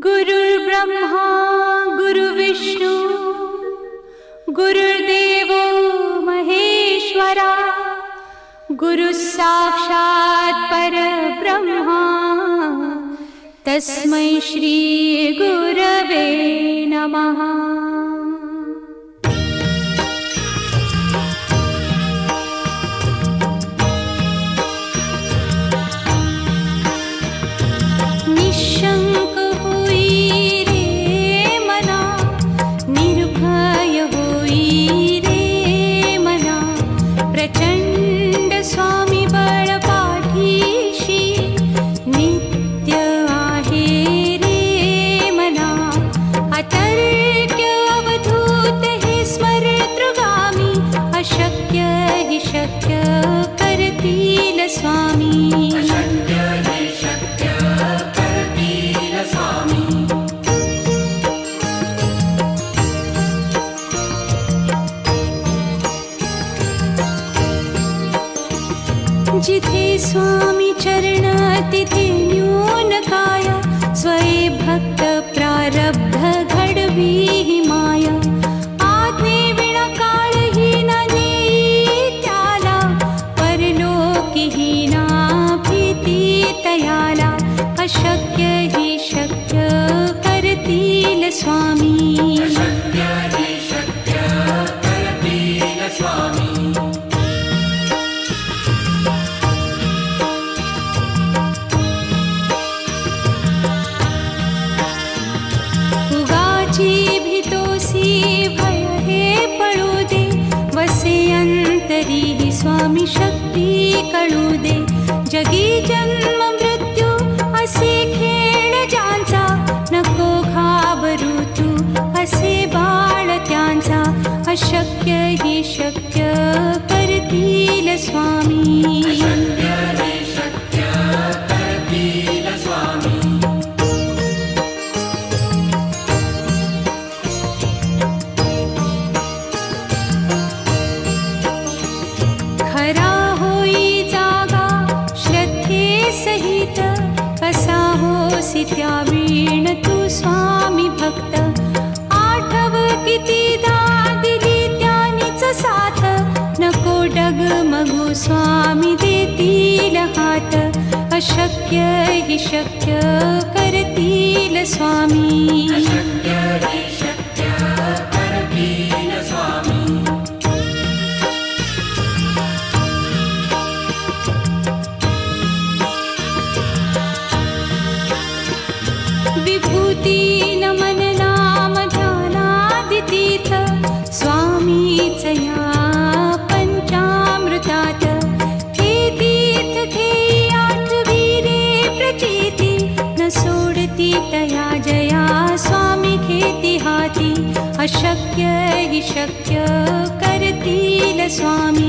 गुरुर्ब्रह्मा गुरुविष्णु गुरुर्देवो महेश्वरा गुरुः साक्षात् परब्रह्मा तस्मै श्री गुरवे नमः। निशंक होई रे मना, निर्भय होई रे मना, प्रचंड स्वामी बळ पाठीशी नित्य आहे रे मना। अतर्क्य अवधूत हे स्मरतृगामी, अशक्य हि शक्य करतील स्वामी। जिथे स्वामी चरण तिथे न्यून काय, स्वये भक्त प्रारब्ध घडवी ही माया। आज्ञे विना काळही न नेई त्याला, परलोकी ही ना भीती तयाला। अशक्य ही शक्य करतील स्वामी। भीतोसी भय हे पळू दे, वसे अंतरी ही स्वामी शक्ती कळू दे। जगी जन्म मृत्यू असे खेळ ज्यांचा, नको घाबरू तू असे बाळ त्यांचा। अशक्य ही शक्य करतील स्वामी। खरा होई जागा श्रद्धे सहित, कसा होसी त्या वीण तू स्वामी भक्त। आठव कितीदा दिली त्यानीच साथ, नको डगमगू स्वामी देतील हात। अशक्य हि शक्य करतील स्वामी। विभूती नमन नाम ध्यानादितीर्थ, स्वामीच या पंचामृतात। हे तीर्थ घेई आठवी रे प्रचिती, न सोडती तया जया स्वामी घेती हाती। अशक्य हि शक्य करतील स्वामी।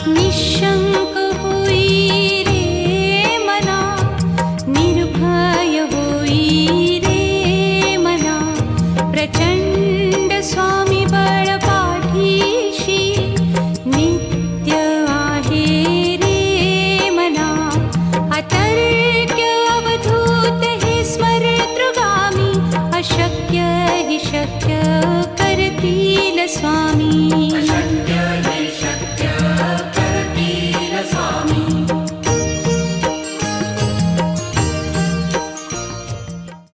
निशंक होई रे मना, निर्भय होई रे मना, प्रचंड स्वामी बळ पाठीशी नित्य आहे रे मना। अतर्क्य अवधूत हे स्मरतृगामी, अशक्य हि शक्य करतील स्वामी।